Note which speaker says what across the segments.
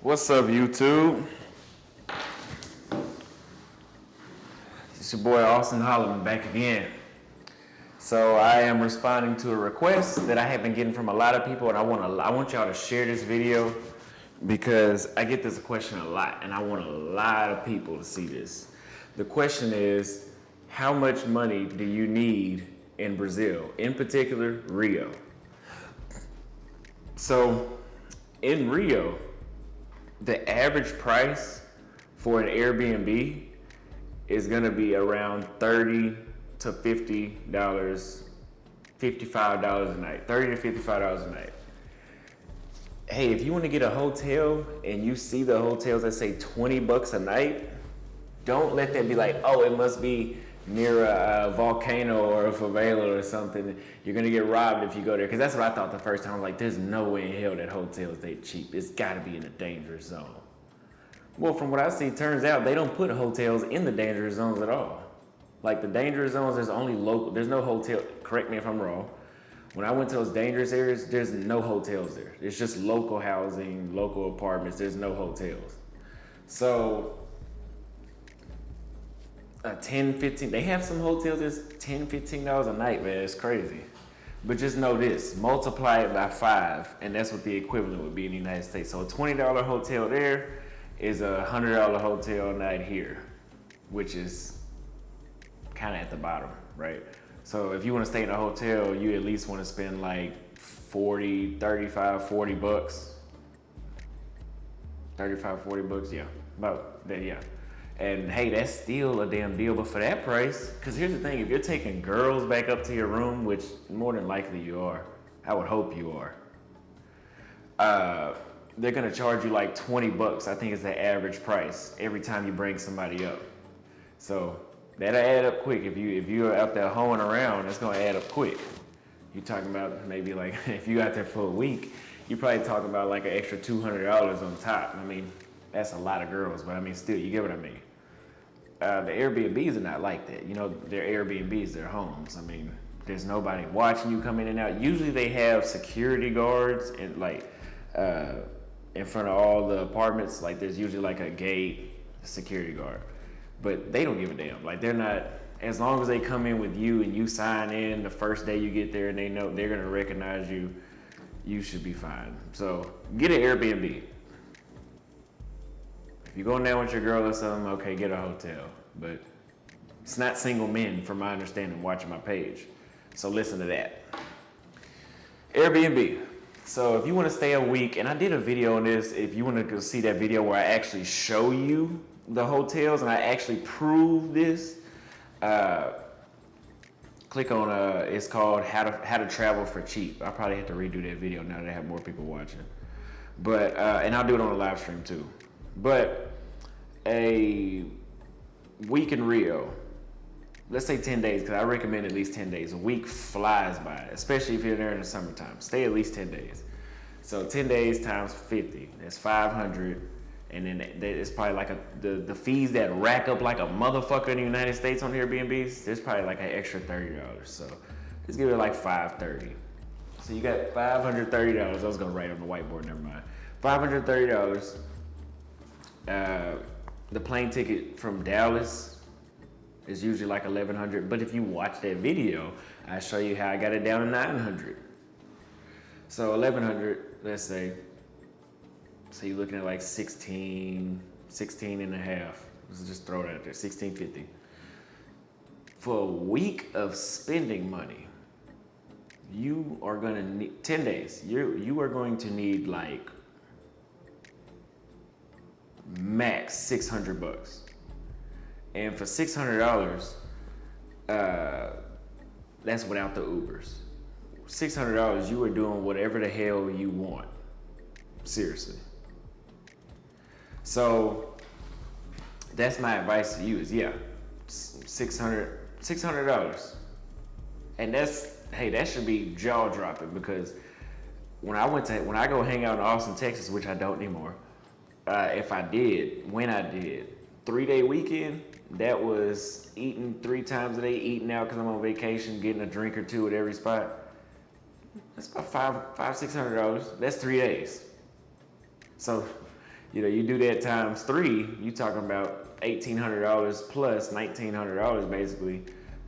Speaker 1: What's up, YouTube? It's your boy Austin Holloman back again. So I am responding to a request that I have been getting from a lot of people, and I want y'all to share this video because I get this question a lot, and I want a lot of people to see this. The question is, how much money do you need in Brazil, in particular Rio? So in Rio, the average price for an Airbnb is gonna be around $30 to $50, $55 a night, $30 to $55 a night. Hey, if you wanna get a hotel and you see the hotels that say 20 bucks a night, don't let that be like, oh, it must be near a volcano or a favela or something. You're gonna get robbed if you go there. Cause that's what I thought the first time. I was like, there's no way in hell that hotel is that cheap. It's gotta be in a dangerous zone. Well, from what I see, turns out they don't put hotels in the dangerous zones at all. Like the dangerous zones, there's only local, there's no hotel, correct me if I'm wrong. When I went to those dangerous areas, there's no hotels there. It's just local housing, local apartments, there's no hotels. So, 10, 15, they have some hotels that's $10, $15 a night, man, it's crazy. But just know this, multiply it by 5, and that's what the equivalent would be in the United States. So a $20 hotel there is a $100 hotel night here, which is kind of at the bottom, right? So if you want to stay in a hotel, you at least want to spend like 40, 35, 40 bucks. 35, 40 bucks, yeah, about that, yeah. And hey, that's still a damn deal, but for that price, because here's the thing, if you're taking girls back up to your room, which more than likely you are, I would hope you are, they're gonna charge you like 20 bucks, I think is the average price, every time you bring somebody up. So that'll add up quick. If you're out there hoeing around, it's gonna add up quick. You're talking about maybe like, if you out there for a week, you're probably talking about like an extra $200 on top. I mean, that's a lot of girls, but I mean, still, you get what I mean. The Airbnbs are not like that. You know, they're Airbnbs, they're homes. I mean, there's nobody watching you come in and out. Usually they have security guards and like in front of all the apartments. Like there's usually like a gate, a security guard, but they don't give a damn. Like they're not, as long as they come in with you and you sign in the first day you get there and they know they're gonna recognize you, you should be fine. So get an Airbnb. If you're going down with your girl or something, okay, get a hotel. But it's not single men, from my understanding, watching my page. So listen to that. Airbnb. So if you want to stay a week, and I did a video on this, if you want to go see that video where I actually show you the hotels and I actually prove this, click on, it's called How to Travel for Cheap. I probably have to redo that video now that I have more people watching. But, and I'll do it on a live stream too. But a week in Rio, let's say 10 days, because I recommend at least 10 days. A week flies by, especially if you're there in the summertime. Stay at least 10 days. So 10 days times 50, that's 500. And then it's probably like the fees that rack up like a motherfucker in the United States on Airbnbs, there's probably like an extra $30. So let's give it like $530. So you got $530. I was gonna write on the whiteboard, never mind. $530. The plane ticket from Dallas is usually like $1,100, but if you watch that video, I show you how I got it down to $900. So $1,100, let's say, so you're looking at like 16 and a half. Let's just throw it out there, 16.50. For a week of spending money, you are gonna need, 10 days, you are going to need like max 600 bucks. And for $600, that's without the Ubers. $600, you are doing whatever the hell you want. Seriously. So that's my advice to you is, yeah, $600. And that's, hey, that should be jaw dropping, because when I go hang out in Austin, Texas, which I don't anymore, when I did, 3-day weekend, that was eating 3 times a day, eating out because I'm on vacation, getting a drink or two at every spot. That's about $500, $600. That's 3 days. So You do that times 3, you talking about $1,800 plus $1,900 basically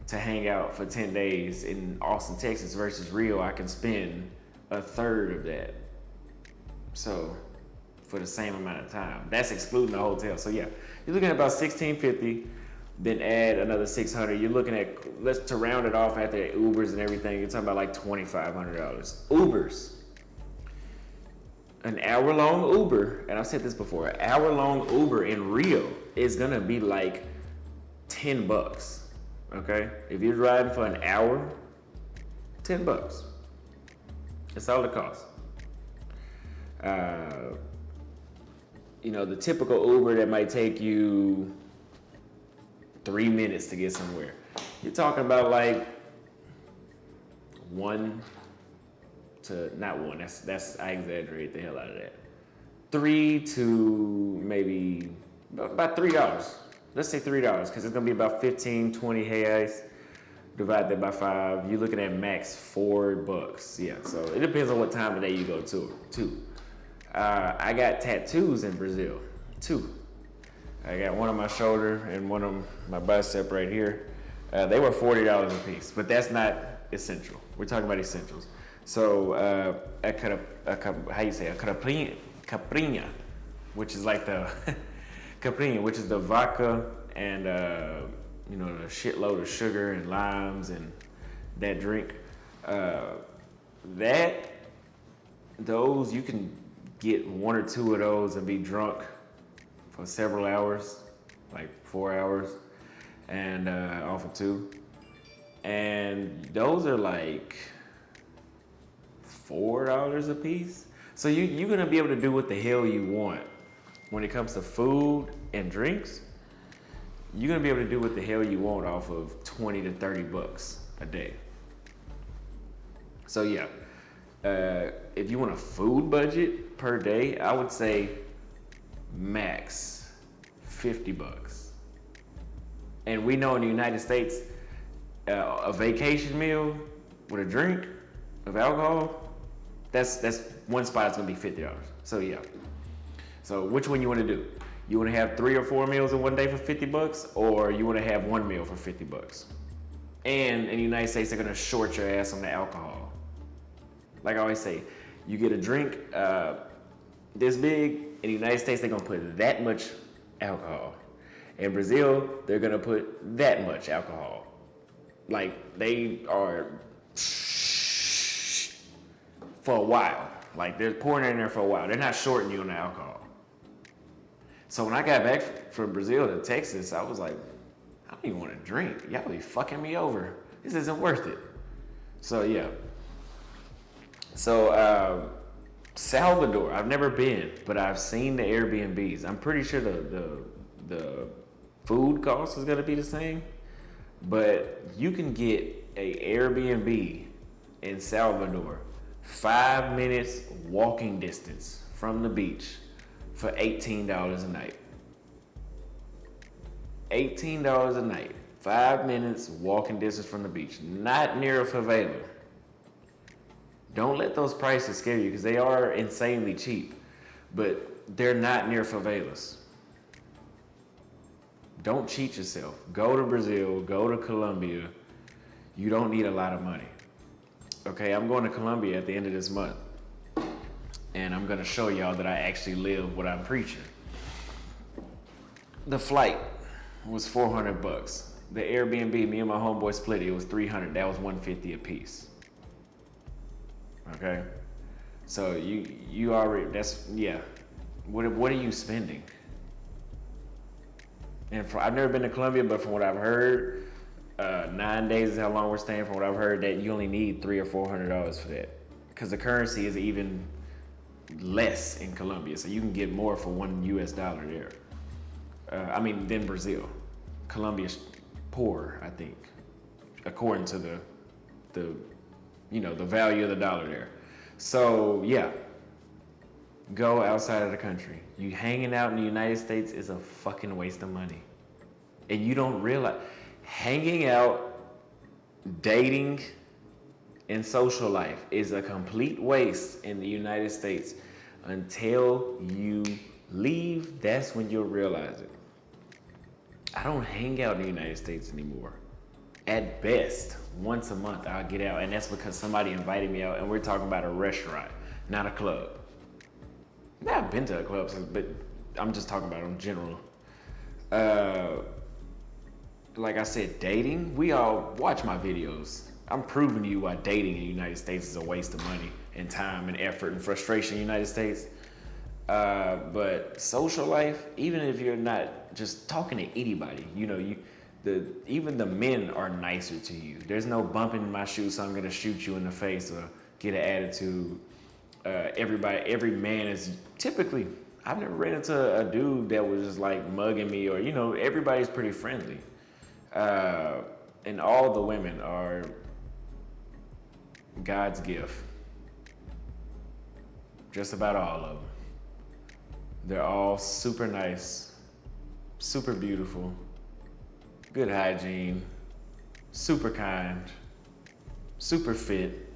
Speaker 1: to hang out for 10 days in Austin, Texas versus Rio. I can spend a third of that. So for the same amount of time. That's excluding the hotel. So yeah, you're looking at about $1,650, then add another $600. You're looking at, to round it off after Ubers and everything, you're talking about like $2,500. Ubers. An hour-long Uber, and I've said this before, an hour-long Uber in Rio is gonna be like $10, okay? If you're driving for an hour, $10. That's all it costs. The typical Uber that might take you 3 minutes to get somewhere. You're talking about like not one, that's I exaggerate the hell out of that. 3 to maybe about $3. Let's say $3, because it's gonna be about 15, 20 reais. Divide that by 5, you're looking at max $4. Yeah, so it depends on what time of day you go to. I got tattoos in Brazil, 2. I got one on my shoulder and one on my bicep right here. They were $40 a piece, but that's not essential. We're talking about essentials. So a caipirinha, which is like the caipirinha, which is the vodka and the shitload of sugar and limes and that drink. Those you can get 1 or 2 of those and be drunk for several hours, like 4 hours, and off of 2. And those are like $4 a piece. So you're gonna be able to do what the hell you want when it comes to food and drinks. You're gonna be able to do what the hell you want off of $20 to $30 a day. So yeah, if you want a food budget per day, I would say max $50. And we know in the United States, a vacation meal with a drink of alcohol, that's one spot that's gonna be $50. So yeah. So which one you wanna do? You wanna have 3 or 4 meals in one day for $50, or you wanna have 1 meal for $50? And in the United States, they're gonna short your ass on the alcohol. Like I always say, you get a drink this big, in the United States, they're gonna put that much alcohol. In Brazil, they're gonna put that much alcohol. Like they are for a while. Like they're pouring it in there for a while. They're not shorting you on the alcohol. So when I got back from Brazil to Texas, I was like, I don't even want to drink. Y'all be fucking me over. This isn't worth it. So yeah. So Salvador, I've never been, but I've seen the Airbnbs. I'm pretty sure the food cost is gonna be the same, but you can get a Airbnb in Salvador, 5 minutes walking distance from the beach for $18 a night. $18 a night, 5 minutes walking distance from the beach, not near a favela. Don't let those prices scare you, because they are insanely cheap, but they're not near favelas. Don't cheat yourself. Go to Brazil, go to Colombia. You don't need a lot of money. Okay, I'm going to Colombia at the end of this month, and I'm gonna show y'all that I actually live what I'm preaching. The flight was $400. The Airbnb, me and my homeboy split it. It was $300. That was $150 a piece. Okay, so you already, What are you spending? And I've never been to Colombia, but from what I've heard, 9 days is how long we're staying. From what I've heard, that you only need $300 or $400 for that, because the currency is even less in Colombia, so you can get more for $1 US there. Than Brazil. Colombia's poor, I think, according to the value of the dollar there. So yeah, go outside of the country. You hanging out in the United States is a fucking waste of money. And you don't realize, hanging out, dating, and social life is a complete waste in the United States until you Leave, that's when you'll realize it. I don't hang out in the United States anymore. At best, once a month I'll get out, and that's because somebody invited me out and we're talking about a restaurant, not a club. Now, I've been to a club, but I'm just talking about in general. Like I said, dating, we all watch my videos. I'm proving to you why dating in the United States is a waste of money and time and effort and frustration in the United States. But social life, even if you're not just talking to anybody, even the men are nicer to you. There's no bumping in my shoes, so I'm gonna shoot you in the face or get an attitude. Every man is typically, I've never ran into a dude that was just like mugging me or, everybody's pretty friendly. And all the women are God's gift. Just about all of them. They're all super nice, super beautiful, good hygiene, super kind, super fit,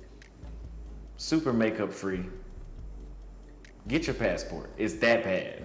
Speaker 1: super makeup free. Get your passport. It's that bad.